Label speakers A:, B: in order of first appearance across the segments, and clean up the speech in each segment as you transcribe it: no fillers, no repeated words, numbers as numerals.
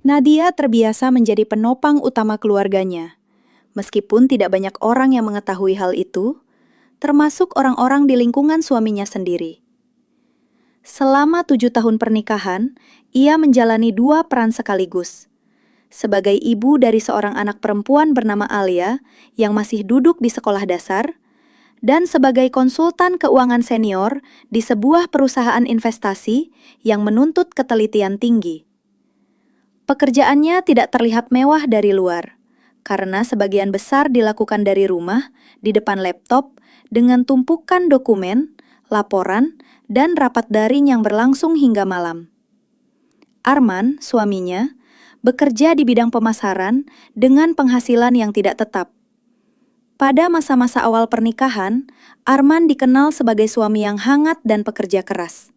A: Nadia terbiasa menjadi penopang utama keluarganya. Meskipun tidak banyak orang yang mengetahui hal itu, termasuk orang-orang di lingkungan suaminya sendiri. Selama 7 tahun pernikahan, ia menjalani dua peran sekaligus. Sebagai ibu dari seorang anak perempuan bernama Alia yang masih duduk di sekolah dasar, dan sebagai konsultan keuangan senior di sebuah perusahaan investasi yang menuntut ketelitian tinggi. Pekerjaannya tidak terlihat mewah dari luar, karena sebagian besar dilakukan dari rumah, di depan laptop, dengan tumpukan dokumen, laporan, dan rapat daring yang berlangsung hingga malam. Arman, suaminya, bekerja di bidang pemasaran dengan penghasilan yang tidak tetap. Pada masa-masa awal pernikahan, Arman dikenal sebagai suami yang hangat dan pekerja keras.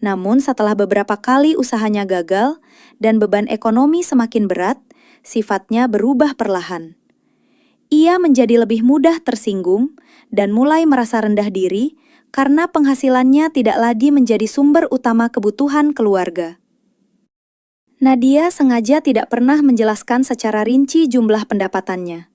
A: Namun setelah beberapa kali usahanya gagal dan beban ekonomi semakin berat, sifatnya berubah perlahan. Ia menjadi lebih mudah tersinggung dan mulai merasa rendah diri karena penghasilannya tidak lagi menjadi sumber utama kebutuhan keluarga. Nadia sengaja tidak pernah menjelaskan secara rinci jumlah pendapatannya.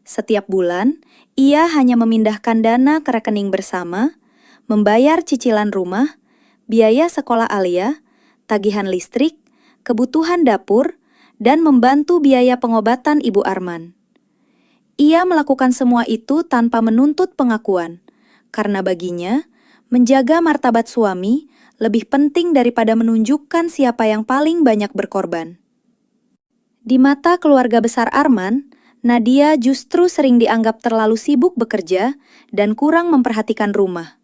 A: Setiap bulan, ia hanya memindahkan dana ke rekening bersama, membayar cicilan rumah, biaya sekolah Alia, tagihan listrik, kebutuhan dapur, dan membantu biaya pengobatan Ibu Arman. Ia melakukan semua itu tanpa menuntut pengakuan, karena baginya, menjaga martabat suami lebih penting daripada menunjukkan siapa yang paling banyak berkorban. Di mata keluarga besar Arman, Nadia justru sering dianggap terlalu sibuk bekerja dan kurang memperhatikan rumah.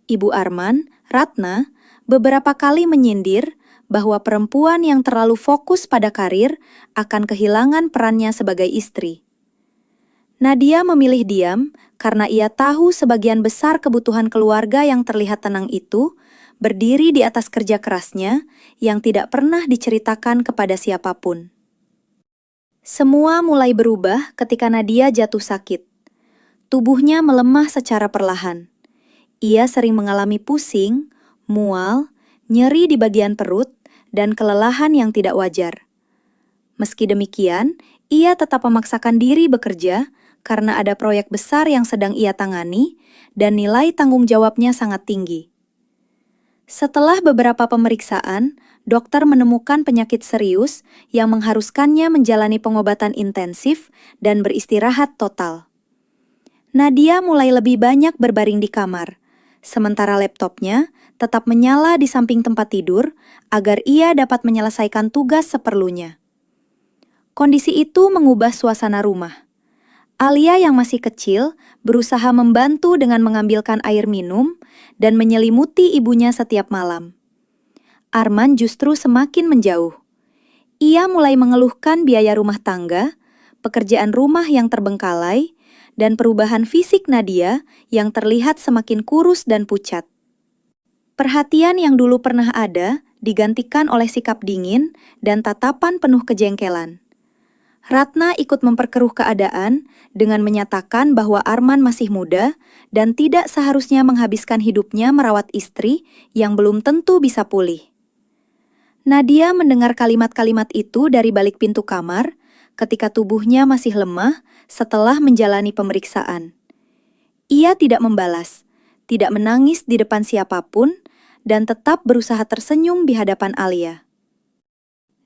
A: Ibu Arman, Ratna, beberapa kali menyindir bahwa perempuan yang terlalu fokus pada karir akan kehilangan perannya sebagai istri. Nadia memilih diam karena ia tahu sebagian besar kebutuhan keluarga yang terlihat tenang itu berdiri di atas kerja kerasnya yang tidak pernah diceritakan kepada siapapun. Semua mulai berubah ketika Nadia jatuh sakit. Tubuhnya melemah secara perlahan. Ia sering mengalami pusing, mual, nyeri di bagian perut, dan kelelahan yang tidak wajar. Meski demikian, ia tetap memaksakan diri bekerja karena ada proyek besar yang sedang ia tangani dan nilai tanggung jawabnya sangat tinggi. Setelah beberapa pemeriksaan, dokter menemukan penyakit serius yang mengharuskannya menjalani pengobatan intensif dan beristirahat total. Nadia mulai lebih banyak berbaring di kamar, sementara laptopnya tetap menyala di samping tempat tidur agar ia dapat menyelesaikan tugas seperlunya. Kondisi itu mengubah suasana rumah. Alia yang masih kecil berusaha membantu dengan mengambilkan air minum dan menyelimuti ibunya setiap malam. Arman justru semakin menjauh. Ia mulai mengeluhkan biaya rumah tangga, pekerjaan rumah yang terbengkalai, dan perubahan fisik Nadia yang terlihat semakin kurus dan pucat. Perhatian yang dulu pernah ada digantikan oleh sikap dingin dan tatapan penuh kejengkelan. Ratna ikut memperkeruh keadaan dengan menyatakan bahwa Arman masih muda dan tidak seharusnya menghabiskan hidupnya merawat istri yang belum tentu bisa pulih. Nadia mendengar kalimat-kalimat itu dari balik pintu kamar ketika tubuhnya masih lemah setelah menjalani pemeriksaan. Ia tidak membalas, tidak menangis di depan siapapun, dan tetap berusaha tersenyum di hadapan Alia.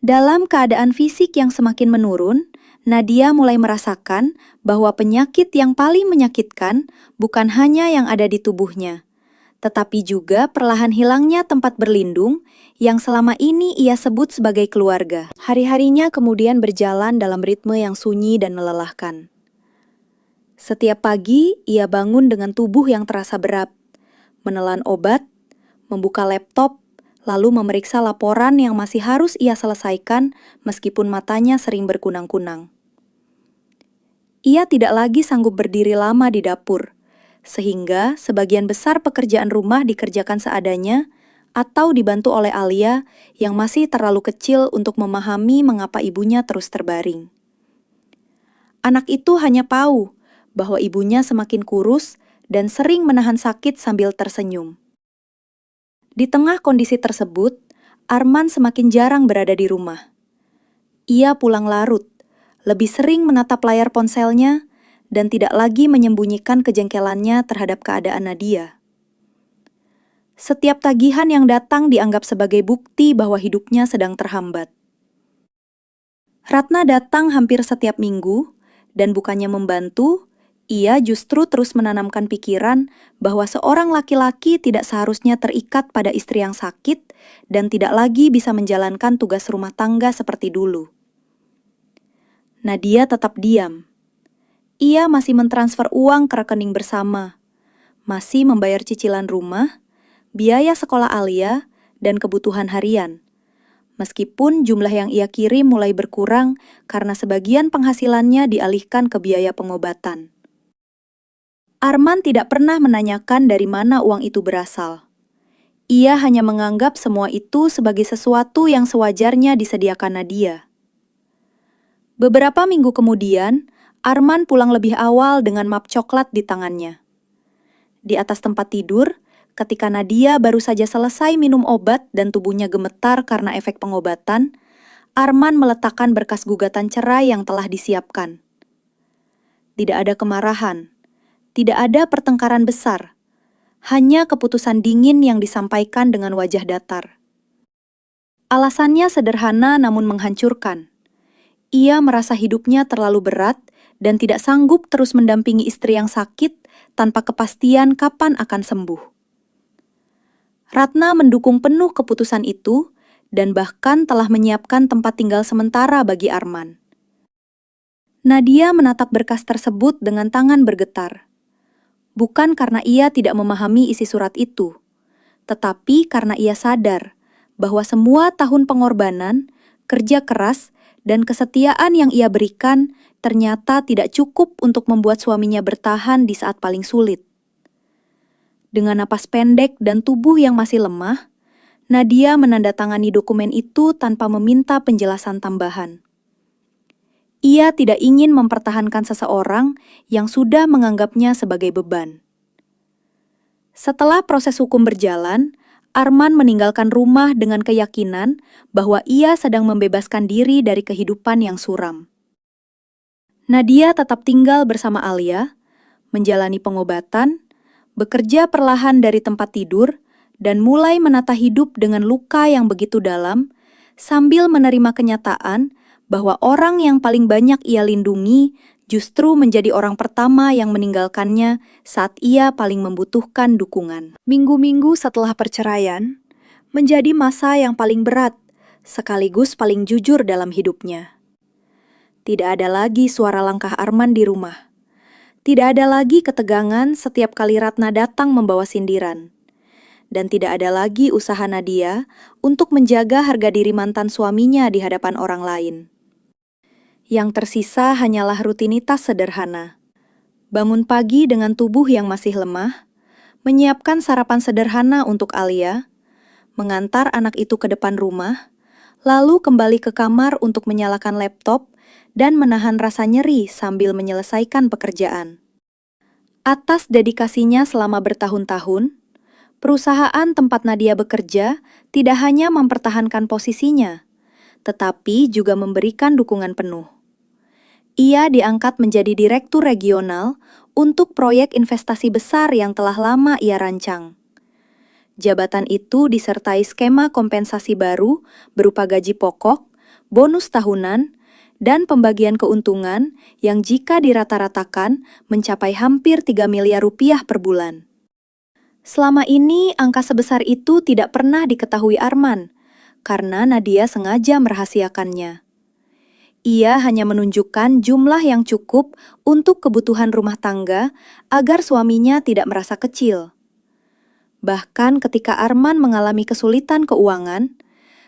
A: Dalam keadaan fisik yang semakin menurun, Nadia mulai merasakan bahwa penyakit yang paling menyakitkan bukan hanya yang ada di tubuhnya, tetapi juga perlahan hilangnya tempat berlindung yang selama ini ia sebut sebagai keluarga. Hari-harinya kemudian berjalan dalam ritme yang sunyi dan melelahkan. Setiap pagi, ia bangun dengan tubuh yang terasa berat, menelan obat, membuka laptop, lalu memeriksa laporan yang masih harus ia selesaikan meskipun matanya sering berkunang-kunang. Ia tidak lagi sanggup berdiri lama di dapur, sehingga sebagian besar pekerjaan rumah dikerjakan seadanya atau dibantu oleh Alia yang masih terlalu kecil untuk memahami mengapa ibunya terus terbaring. Anak itu hanya tahu bahwa ibunya semakin kurus dan sering menahan sakit sambil tersenyum. Di tengah kondisi tersebut, Arman semakin jarang berada di rumah. Ia pulang larut, lebih sering menatap layar ponselnya, dan tidak lagi menyembunyikan kejengkelannya terhadap keadaan Nadia. Setiap tagihan yang datang dianggap sebagai bukti bahwa hidupnya sedang terhambat. Ratna datang hampir setiap minggu, dan bukannya membantu, ia justru terus menanamkan pikiran bahwa seorang laki-laki tidak seharusnya terikat pada istri yang sakit dan tidak lagi bisa menjalankan tugas rumah tangga seperti dulu. Nadia tetap diam. Ia masih mentransfer uang ke rekening bersama, masih membayar cicilan rumah, biaya sekolah Alia, dan kebutuhan harian. Meskipun jumlah yang ia kirim mulai berkurang karena sebagian penghasilannya dialihkan ke biaya pengobatan. Arman tidak pernah menanyakan dari mana uang itu berasal. Ia hanya menganggap semua itu sebagai sesuatu yang sewajarnya disediakan Nadia. Beberapa minggu kemudian, Arman pulang lebih awal dengan map coklat di tangannya. Di atas tempat tidur, ketika Nadia baru saja selesai minum obat dan tubuhnya gemetar karena efek pengobatan, Arman meletakkan berkas gugatan cerai yang telah disiapkan. Tidak ada kemarahan, tidak ada pertengkaran besar, hanya keputusan dingin yang disampaikan dengan wajah datar. Alasannya sederhana namun menghancurkan. Ia merasa hidupnya terlalu berat dan tidak sanggup terus mendampingi istri yang sakit tanpa kepastian kapan akan sembuh. Ratna mendukung penuh keputusan itu dan bahkan telah menyiapkan tempat tinggal sementara bagi Arman. Nadia menatap berkas tersebut dengan tangan bergetar. Bukan karena ia tidak memahami isi surat itu, tetapi karena ia sadar bahwa semua tahun pengorbanan, kerja keras, dan kesetiaan yang ia berikan ternyata tidak cukup untuk membuat suaminya bertahan di saat paling sulit. Dengan napas pendek dan tubuh yang masih lemah, Nadia menandatangani dokumen itu tanpa meminta penjelasan tambahan. Ia tidak ingin mempertahankan seseorang yang sudah menganggapnya sebagai beban. Setelah proses hukum berjalan, Arman meninggalkan rumah dengan keyakinan bahwa ia sedang membebaskan diri dari kehidupan yang suram. Nadia tetap tinggal bersama Alia, menjalani pengobatan, bekerja perlahan dari tempat tidur, dan mulai menata hidup dengan luka yang begitu dalam, sambil menerima kenyataan bahwa orang yang paling banyak ia lindungi justru menjadi orang pertama yang meninggalkannya saat ia paling membutuhkan dukungan. Minggu-minggu setelah perceraian, menjadi masa yang paling berat, sekaligus paling jujur dalam hidupnya. Tidak ada lagi suara langkah Arman di rumah. Tidak ada lagi ketegangan setiap kali Ratna datang membawa sindiran. Dan tidak ada lagi usaha Nadia untuk menjaga harga diri mantan suaminya di hadapan orang lain. Yang tersisa hanyalah rutinitas sederhana. Bangun pagi dengan tubuh yang masih lemah, menyiapkan sarapan sederhana untuk Alia, mengantar anak itu ke depan rumah, lalu kembali ke kamar untuk menyalakan laptop dan menahan rasa nyeri sambil menyelesaikan pekerjaan. Atas dedikasinya selama bertahun-tahun, perusahaan tempat Nadia bekerja tidak hanya mempertahankan posisinya, tetapi juga memberikan dukungan penuh. Ia diangkat menjadi direktur regional untuk proyek investasi besar yang telah lama ia rancang. Jabatan itu disertai skema kompensasi baru berupa gaji pokok, bonus tahunan, dan pembagian keuntungan yang jika dirata-ratakan mencapai hampir 3 miliar rupiah per bulan. Selama ini angka sebesar itu tidak pernah diketahui Arman, karena Nadia sengaja merahasiakannya. Ia hanya menunjukkan jumlah yang cukup untuk kebutuhan rumah tangga agar suaminya tidak merasa kecil. Bahkan ketika Arman mengalami kesulitan keuangan,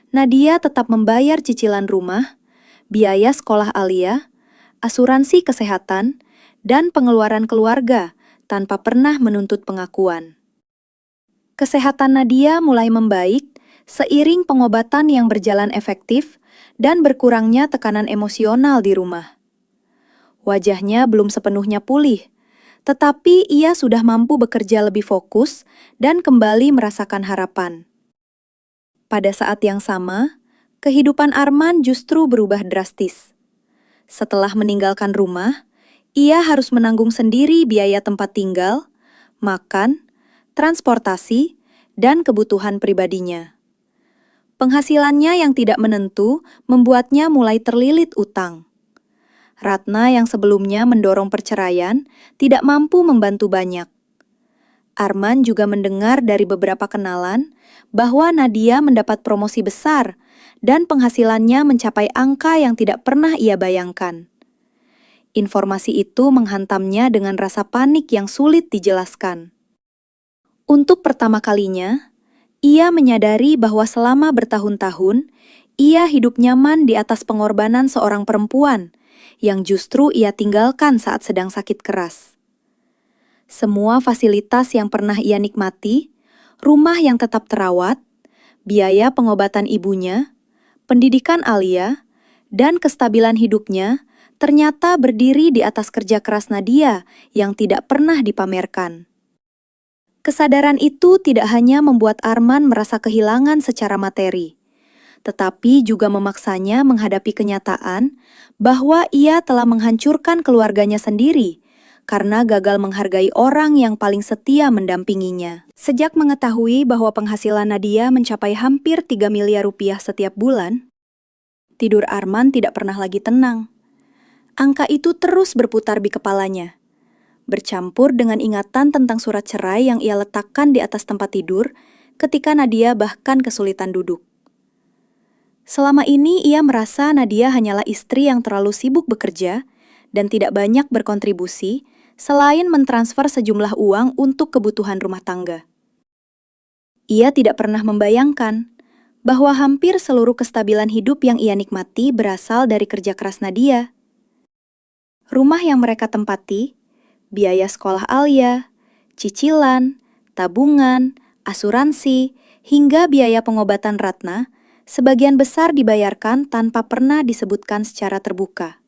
A: Nadia tetap membayar cicilan rumah, biaya sekolah Alia, asuransi kesehatan, dan pengeluaran keluarga tanpa pernah menuntut pengakuan. Kesehatan Nadia mulai membaik seiring pengobatan yang berjalan efektif dan berkurangnya tekanan emosional di rumah. Wajahnya belum sepenuhnya pulih, tetapi ia sudah mampu bekerja lebih fokus dan kembali merasakan harapan. Pada saat yang sama, kehidupan Arman justru berubah drastis. Setelah meninggalkan rumah, ia harus menanggung sendiri biaya tempat tinggal, makan, transportasi, dan kebutuhan pribadinya. Penghasilannya yang tidak menentu membuatnya mulai terlilit utang. Ratna yang sebelumnya mendorong perceraian tidak mampu membantu banyak. Arman juga mendengar dari beberapa kenalan bahwa Nadia mendapat promosi besar dan penghasilannya mencapai angka yang tidak pernah ia bayangkan. Informasi itu menghantamnya dengan rasa panik yang sulit dijelaskan. Untuk pertama kalinya, ia menyadari bahwa selama bertahun-tahun, ia hidup nyaman di atas pengorbanan seorang perempuan yang justru ia tinggalkan saat sedang sakit keras. Semua fasilitas yang pernah ia nikmati, rumah yang tetap terawat, biaya pengobatan ibunya, pendidikan Alia, dan kestabilan hidupnya ternyata berdiri di atas kerja keras Nadia yang tidak pernah dipamerkan. Kesadaran itu tidak hanya membuat Arman merasa kehilangan secara materi, tetapi juga memaksanya menghadapi kenyataan bahwa ia telah menghancurkan keluarganya sendiri karena gagal menghargai orang yang paling setia mendampinginya. Sejak mengetahui bahwa penghasilan Nadia mencapai hampir 3 miliar rupiah setiap bulan, tidur Arman tidak pernah lagi tenang. Angka itu terus berputar di kepalanya, bercampur dengan ingatan tentang surat cerai yang ia letakkan di atas tempat tidur ketika Nadia bahkan kesulitan duduk. Selama ini ia merasa Nadia hanyalah istri yang terlalu sibuk bekerja dan tidak banyak berkontribusi selain mentransfer sejumlah uang untuk kebutuhan rumah tangga. Ia tidak pernah membayangkan bahwa hampir seluruh kestabilan hidup yang ia nikmati berasal dari kerja keras Nadia. Rumah yang mereka tempati, biaya sekolah Alia, cicilan, tabungan, asuransi, hingga biaya pengobatan Ratna, sebagian besar dibayarkan tanpa pernah disebutkan secara terbuka.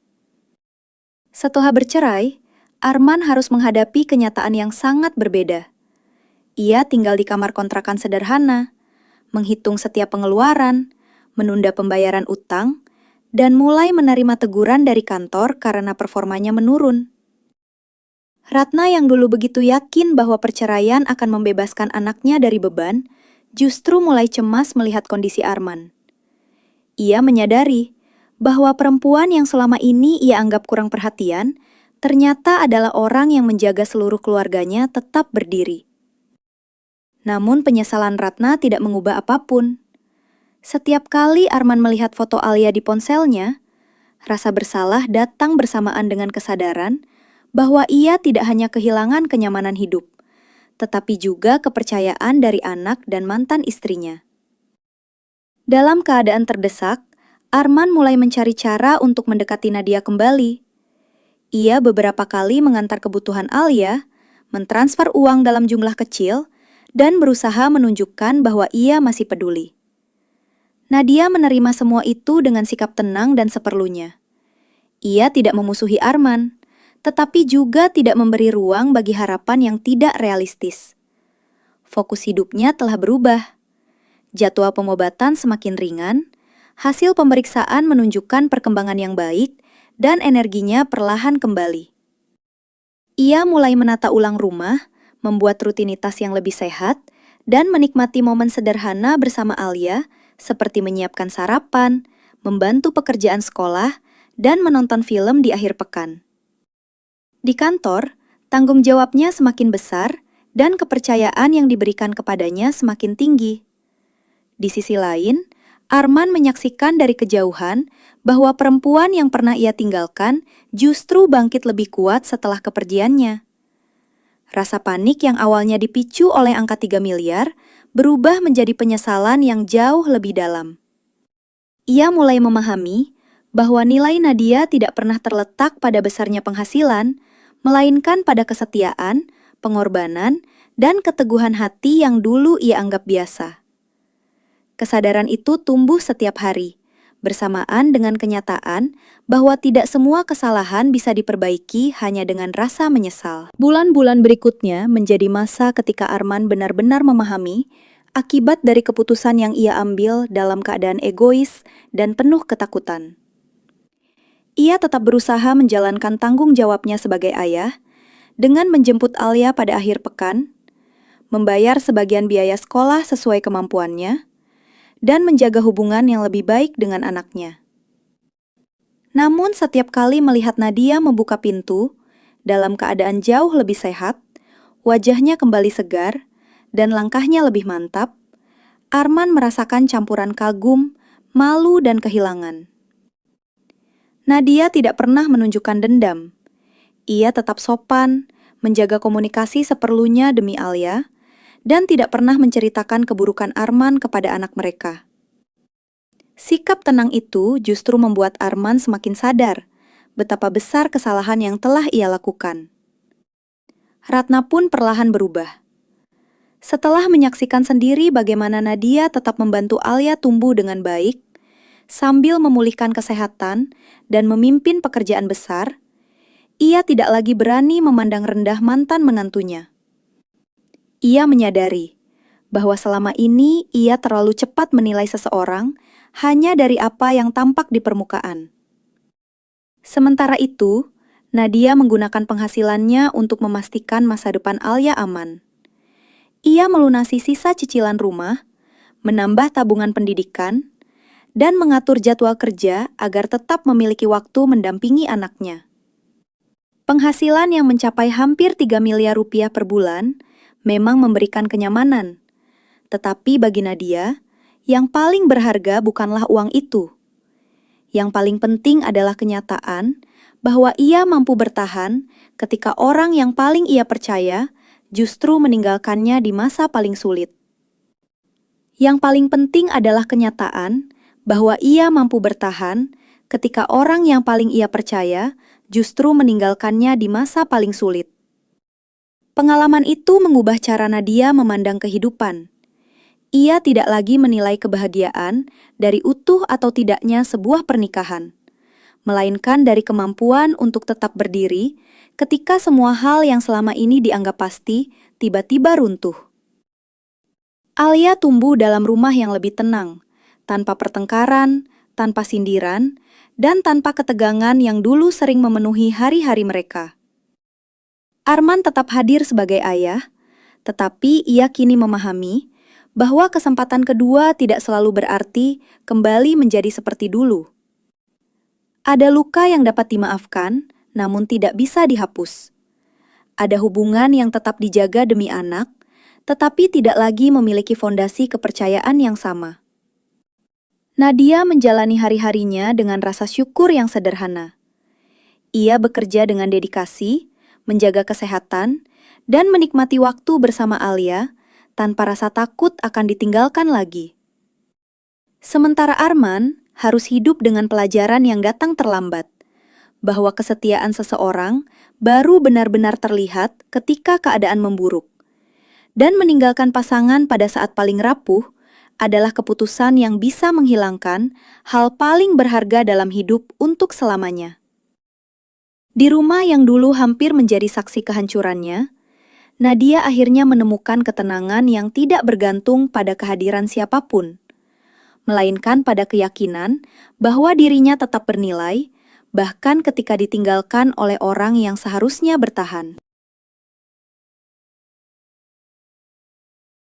A: Setelah bercerai, Arman harus menghadapi kenyataan yang sangat berbeda. Ia tinggal di kamar kontrakan sederhana, menghitung setiap pengeluaran, menunda pembayaran utang, dan mulai menerima teguran dari kantor karena performanya menurun. Ratna yang dulu begitu yakin bahwa perceraian akan membebaskan anaknya dari beban, justru mulai cemas melihat kondisi Arman. Ia menyadari bahwa perempuan yang selama ini ia anggap kurang perhatian, ternyata adalah orang yang menjaga seluruh keluarganya tetap berdiri. Namun penyesalan Ratna tidak mengubah apapun. Setiap kali Arman melihat foto Alia di ponselnya, rasa bersalah datang bersamaan dengan kesadaran bahwa ia tidak hanya kehilangan kenyamanan hidup, tetapi juga kepercayaan dari anak dan mantan istrinya. Dalam keadaan terdesak, Arman mulai mencari cara untuk mendekati Nadia kembali. Ia beberapa kali mengantar kebutuhan Alia, mentransfer uang dalam jumlah kecil, dan berusaha menunjukkan bahwa ia masih peduli. Nadia menerima semua itu dengan sikap tenang dan seperlunya. Ia tidak memusuhi Arman, tetapi juga tidak memberi ruang bagi harapan yang tidak realistis. Fokus hidupnya telah berubah. Jadwal pengobatan semakin ringan, hasil pemeriksaan menunjukkan perkembangan yang baik, dan energinya perlahan kembali. Ia mulai menata ulang rumah, membuat rutinitas yang lebih sehat, dan menikmati momen sederhana bersama Alia, seperti menyiapkan sarapan, membantu pekerjaan sekolah, dan menonton film di akhir pekan. Di kantor, tanggung jawabnya semakin besar, dan kepercayaan yang diberikan kepadanya semakin tinggi. Di sisi lain, Arman menyaksikan dari kejauhan bahwa perempuan yang pernah ia tinggalkan justru bangkit lebih kuat setelah kepergiannya. Rasa panik yang awalnya dipicu oleh angka 3 miliar berubah menjadi penyesalan yang jauh lebih dalam. Ia mulai memahami bahwa nilai Nadia tidak pernah terletak pada besarnya penghasilan, melainkan pada kesetiaan, pengorbanan, dan keteguhan hati yang dulu ia anggap biasa. Kesadaran itu tumbuh setiap hari, bersamaan dengan kenyataan bahwa tidak semua kesalahan bisa diperbaiki hanya dengan rasa menyesal. Bulan-bulan berikutnya menjadi masa ketika Arman benar-benar memahami akibat dari keputusan yang ia ambil dalam keadaan egois dan penuh ketakutan. Ia tetap berusaha menjalankan tanggung jawabnya sebagai ayah dengan menjemput Alia pada akhir pekan, membayar sebagian biaya sekolah sesuai kemampuannya, dan menjaga hubungan yang lebih baik dengan anaknya. Namun setiap kali melihat Nadia membuka pintu, dalam keadaan jauh lebih sehat, wajahnya kembali segar, dan langkahnya lebih mantap, Arman merasakan campuran kagum, malu, dan kehilangan. Nadia tidak pernah menunjukkan dendam. Ia tetap sopan, menjaga komunikasi seperlunya demi Alia, dan tidak pernah menceritakan keburukan Arman kepada anak mereka. Sikap tenang itu justru membuat Arman semakin sadar betapa besar kesalahan yang telah ia lakukan. Ratna pun perlahan berubah. Setelah menyaksikan sendiri bagaimana Nadia tetap membantu Alia tumbuh dengan baik, sambil memulihkan kesehatan dan memimpin pekerjaan besar, ia tidak lagi berani memandang rendah mantan menantunya. Ia menyadari bahwa selama ini ia terlalu cepat menilai seseorang hanya dari apa yang tampak di permukaan. Sementara itu, Nadia menggunakan penghasilannya untuk memastikan masa depan Alia aman. Ia melunasi sisa cicilan rumah, menambah tabungan pendidikan, dan mengatur jadwal kerja agar tetap memiliki waktu mendampingi anaknya. Penghasilan yang mencapai hampir 3 miliar rupiah per bulan memang memberikan kenyamanan. Tetapi bagi Nadia, yang paling berharga bukanlah uang itu. Yang paling penting adalah kenyataan bahwa ia mampu bertahan ketika orang yang paling ia percaya justru meninggalkannya di masa paling sulit. Yang paling penting adalah kenyataan bahwa ia mampu bertahan ketika orang yang paling ia percaya justru meninggalkannya di masa paling sulit. Pengalaman itu mengubah cara Nadia memandang kehidupan. Ia tidak lagi menilai kebahagiaan dari utuh atau tidaknya sebuah pernikahan, melainkan dari kemampuan untuk tetap berdiri ketika semua hal yang selama ini dianggap pasti tiba-tiba runtuh. Alia tumbuh dalam rumah yang lebih tenang, tanpa pertengkaran, tanpa sindiran, dan tanpa ketegangan yang dulu sering memenuhi hari-hari mereka. Arman tetap hadir sebagai ayah, tetapi ia kini memahami bahwa kesempatan kedua tidak selalu berarti kembali menjadi seperti dulu. Ada luka yang dapat dimaafkan, namun tidak bisa dihapus. Ada hubungan yang tetap dijaga demi anak, tetapi tidak lagi memiliki fondasi kepercayaan yang sama. Nadia menjalani hari-harinya dengan rasa syukur yang sederhana. Ia bekerja dengan dedikasi, menjaga kesehatan, dan menikmati waktu bersama Alia tanpa rasa takut akan ditinggalkan lagi. Sementara Arman harus hidup dengan pelajaran yang datang terlambat, bahwa kesetiaan seseorang baru benar-benar terlihat ketika keadaan memburuk. Dan meninggalkan pasangan pada saat paling rapuh adalah keputusan yang bisa menghilangkan hal paling berharga dalam hidup untuk selamanya. Di rumah yang dulu hampir menjadi saksi kehancurannya, Nadia akhirnya menemukan ketenangan yang tidak bergantung pada kehadiran siapapun, melainkan pada keyakinan bahwa dirinya tetap bernilai, bahkan ketika ditinggalkan oleh orang yang seharusnya bertahan.